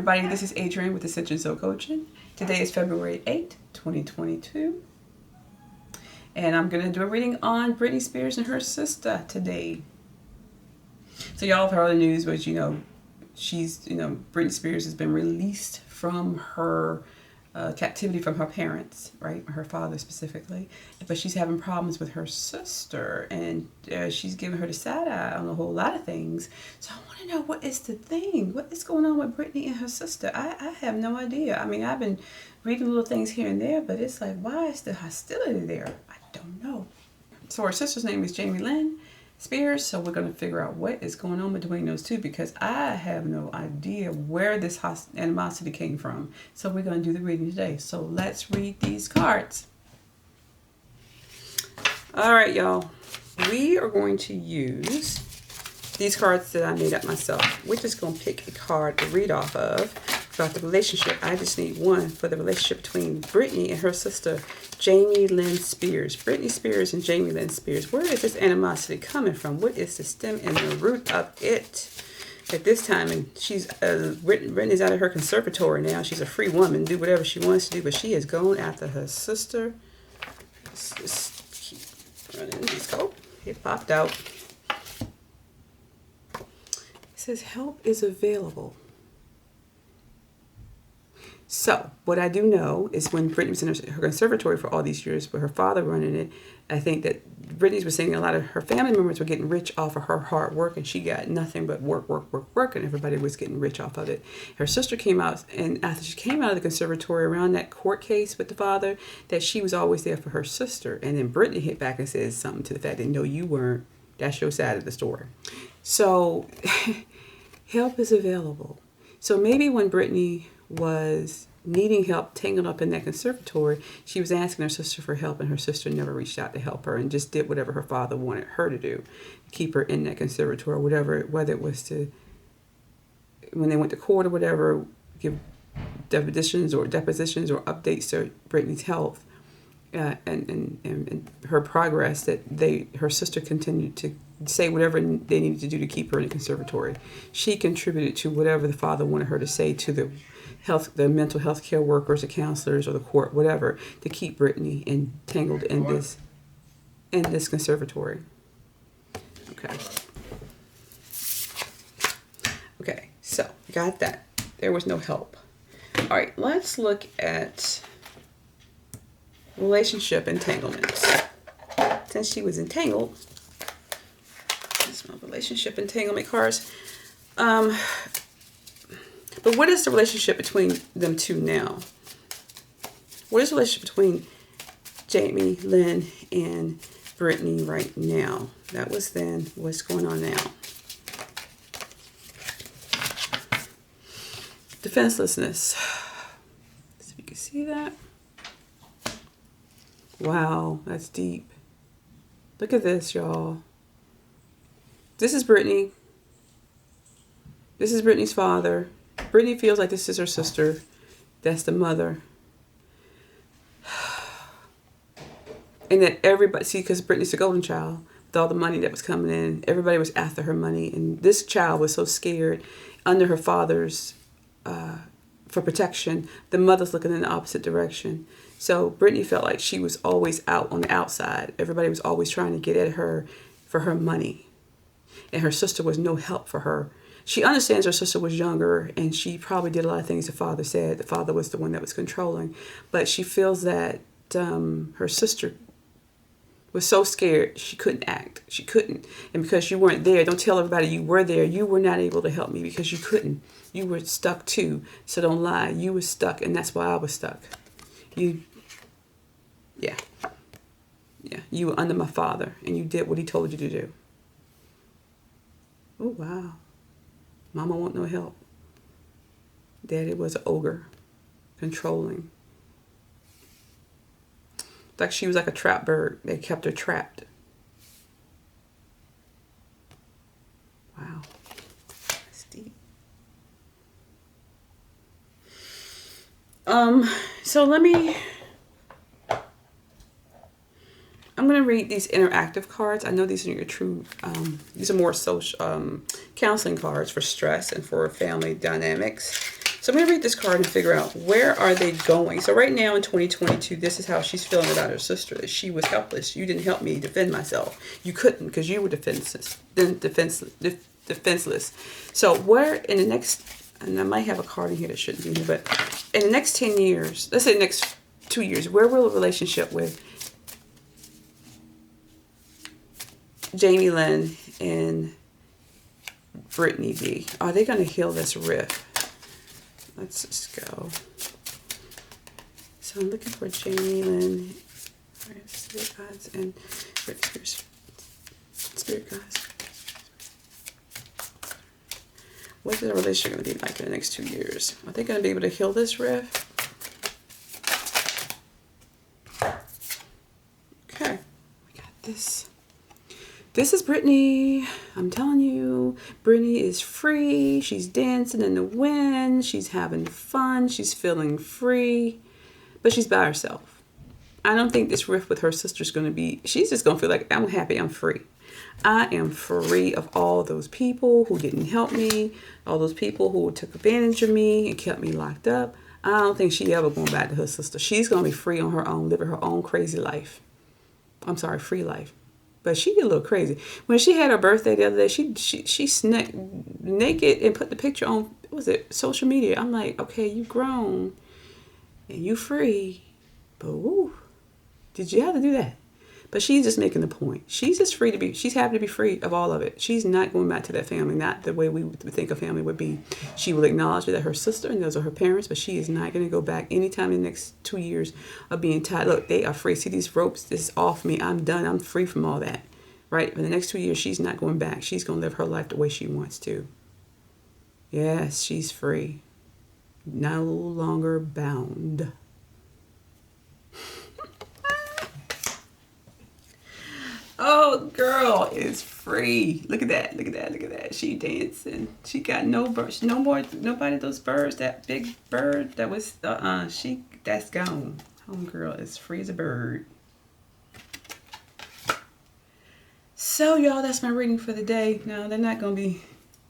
everybody, this is Adrienne with Ascension Soul Coaching. Today is February 8th, 2022. And I'm going to do a reading on Britney Spears and her sister today. So y'all have heard the news, but Britney Spears has been released from her captivity from her parents, right? Her father specifically. But she's having problems with her sister, and she's giving her the side eye on a whole lot of things. So I want to know, what is the thing? What is going on with Britney and her sister? I have no idea. I mean, I've been reading little things here and there, but it's like, why is the hostility there? I don't know. So her sister's name is Lynn Spears, so we're going to figure out what is going on between those two, because I have no idea where this animosity came from. So we're going to do the reading today. So let's read these cards. All right, y'all. We are going to use these cards that I made up myself. We're just going to pick a card to read off of about the relationship. I just need one for the relationship between Britney and her sister, Jamie Lynn Spears. Britney Spears and Jamie Lynn Spears. Where is this animosity coming from? What is the stem and the root of it? At this time, and she's Britney's out of her conservatory now. She's a free woman, do whatever she wants to do, but she is going after her sister. Let's just keep running. Let's go. It popped out. It says help is available. So, what I do know is when Britney was in her conservatory for all these years with her father running it, I think that Britney was saying a lot of her family members were getting rich off of her hard work, and she got nothing but work, and everybody was getting rich off of it. Her sister came out, and after she came out of the conservatory around that court case with the father, that she was always there for her sister. And then Britney hit back and said something to the fact that, no, you weren't. That's your side of the story. So, help is available. So maybe when Britney was needing help, tangled up in that conservatory, she was asking her sister for help, and her sister never reached out to help her and just did whatever her father wanted her to do, keep her in that conservatory, whatever, whether it was to, when they went to court or whatever, give depositions or updates to Britney's health and her progress, that her sister continued to say whatever they needed to do to keep her in the conservatory. She contributed to whatever the father wanted her to say to the mental health care workers, the counselors, or the court, whatever, to keep Britney entangled in this conservatory. Okay, so got that. There was no help. All right, let's look at relationship entanglements. Since she was entangled, that's my relationship entanglement cards. But what is the relationship between them two now? What is the relationship between Jamie Lynn and Britney right now? That was then. What's going on now? Defenselessness. So if you can see that. Wow, that's deep. Look at this, y'all. This is Britney. This is Britney's father. Britney feels like this is her sister. That's the mother. And that everybody, see, because Britney's the golden child, with all the money that was coming in, everybody was after her money. And this child was so scared under her father's, for protection. The mother's looking in the opposite direction. So Britney felt like she was always out on the outside. Everybody was always trying to get at her for her money. And her sister was no help for her. She understands her sister was younger, and she probably did a lot of things the father said. The father was the one that was controlling. But she feels that her sister was so scared she couldn't act. She couldn't. And because you weren't there, don't tell everybody you were there. You were not able to help me because you couldn't. You were stuck too. So don't lie. You were stuck, and that's why I was stuck. You were under my father, and you did what he told you to do. Oh, wow. Mama want no help. Daddy was an ogre, controlling. Like she was like a trap bird. They kept her trapped. Wow. That's deep. So I'm going to read these interactive cards. I know these are your true, these are more social, counseling cards for stress and for family dynamics. So I'm going to read this card and figure out where are they going. So right now in 2022, this is how she's feeling about her sister, that she was helpless. You didn't help me defend myself. You couldn't because you were defenseless. So where in the next, and I might have a card in here that shouldn't be here, but in the next 10 years, let's say the next 2 years, where will a relationship with Jamie Lynn and Britney be? Are they going to heal this rift? Let's just go. So I'm looking for Jamie Lynn, Spirit Guides, and Spirit Guides. What is the relationship going to be like in the next 2 years? Are they going to be able to heal this rift? Okay, we got this. This is Britney. I'm telling you, Britney is free. She's dancing in the wind. She's having fun. She's feeling free. But she's by herself. I don't think this rift with her sister's going to be... She's just going to feel like, I'm happy, I'm free. I am free of all those people who didn't help me. All those people who took advantage of me and kept me locked up. I don't think she ever going back to her sister. She's going to be free on her own, living her own crazy life. I'm sorry, free life. But she get a little crazy. When she had her birthday the other day, she snuck naked and put the picture on, what was it, social media. I'm like, okay, you grown and you free, but woo, did you have to do that? But she's just making the point. She's just free to be, she's happy to be free of all of it. She's not going back to that family, not the way we would think a family would be. She will acknowledge that her sister and those are her parents, but she is not going to go back anytime in the next 2 years of being tied. Look, they are free. See these ropes? This is off me. I'm done. I'm free from all that. Right? In the next 2 years, she's not going back. She's going to live her life the way she wants to. Yes, she's free. No longer bound. Oh, girl is free. Look at that. Look at that. Look at that. She dancing. She got no birds. No more. Nobody of those birds. That big bird that was, that's gone. Homegirl is free as a bird. So, y'all, that's my reading for the day. No, they're not going to be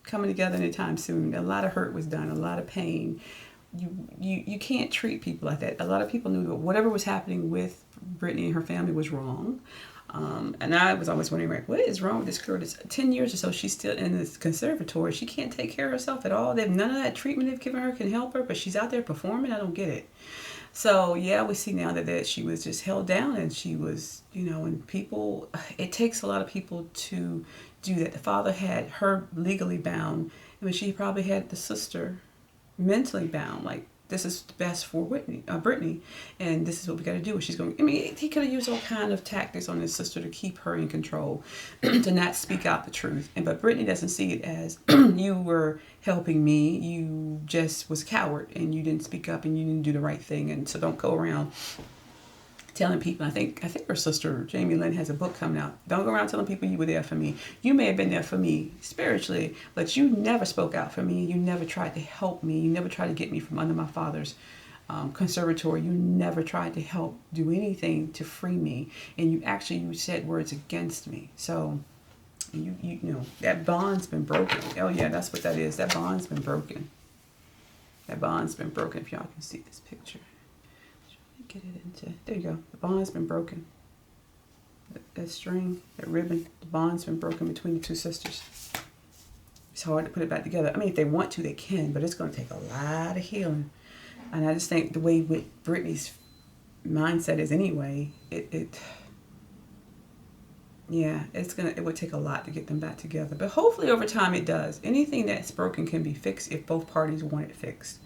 coming together anytime soon. A lot of hurt was done. A lot of pain. You can't treat people like that. A lot of people knew that whatever was happening with Britney and her family was wrong. And I was always wondering, like, what is wrong with this girl? It's 10 years or so. She's still in this conservatory. She can't take care of herself at all. None of that treatment they've given her can help her, but she's out there performing. I don't get it. So, yeah, we see now that she was just held down and she was, and people, it takes a lot of people to do that. The father had her legally bound. I mean, she probably had the sister mentally bound, like, this is the best for Britney, and this is what we got to do. She's going. I mean, he could have used all kind of tactics on his sister to keep her in control, to not speak out the truth. But Britney doesn't see it as you were helping me. You just was a coward, and you didn't speak up, and you didn't do the right thing. And so don't go around telling people. I think her sister Jamie Lynn has a book coming out. Don't go around telling people you were there for me. You may have been there for me spiritually, but you never spoke out for me. You never tried to help me. You never tried to get me from under my father's conservatory. You never tried to help do anything to free me, and you said words against me. So you know that bond's been broken. Oh yeah, that's what that is. That bond's been broken. That bond's been broken. If y'all can see this picture. Get it into, there you go. The bond's been broken. That string, that ribbon, the bond's been broken between the two sisters. It's hard to put it back together. I mean, if they want to, they can, but it's going to take a lot of healing. And I just think the way with Britney's mindset is anyway, it would take a lot to get them back together. But hopefully over time it does. Anything that's broken can be fixed if both parties want it fixed.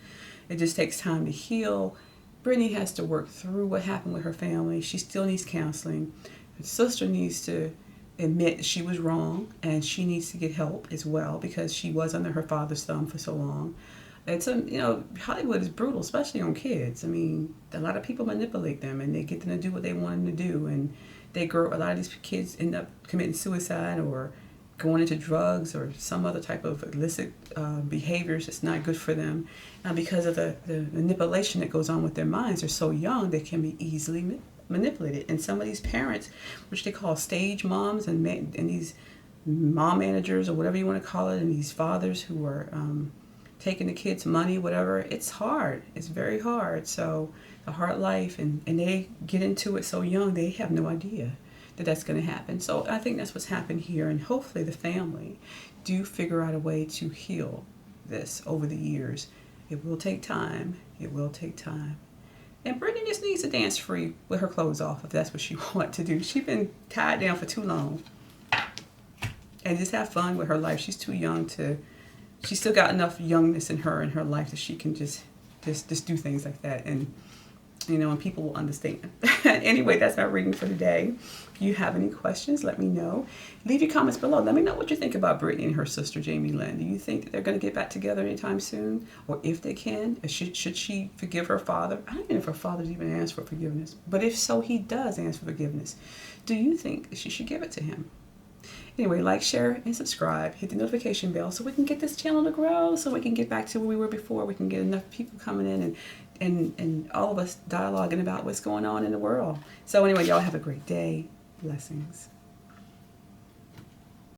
It just takes time to heal. Britney has to work through what happened with her family. She still needs counseling. Her sister needs to admit she was wrong, and she needs to get help as well because she was under her father's thumb for so long. Hollywood is brutal, especially on kids. I mean, a lot of people manipulate them, and they get them to do what they want them to do, and a lot of these kids end up committing suicide or going into drugs or some other type of illicit behaviors that's not good for them. And because of the manipulation that goes on with their minds, they're so young, they can be easily manipulated. And some of these parents, which they call stage moms and these mom managers or whatever you want to call it, and these fathers who are taking the kids' money, whatever. It's hard. It's very hard. So the hard life, and they get into it so young, they have no idea that that's going to happen. So I think that's what's happened here, and hopefully the family do figure out a way to heal this over the years. It will take time. It will take time. And Britney just needs to dance free with her clothes off if that's what she wants to do. She's been tied down for too long. And just have fun with her life. She's too young to, she's still got enough youngness in her life that she can just do things like that. And, and people will understand. Anyway, that's my reading for today. If you have any questions, let me know. Leave your comments below. Let me know what you think about Britney and her sister, Jamie Lynn. Do you think that they're going to get back together anytime soon? Or if they can, should she forgive her father? I don't know if her father's even asked for forgiveness. But if so, he does ask for forgiveness. Do you think that she should give it to him? Anyway, like, share, and subscribe. Hit the notification bell so we can get this channel to grow, so we can get back to where we were before. We can get enough people coming in and all of us dialoguing about what's going on in the world. So anyway, y'all have a great day. Blessings.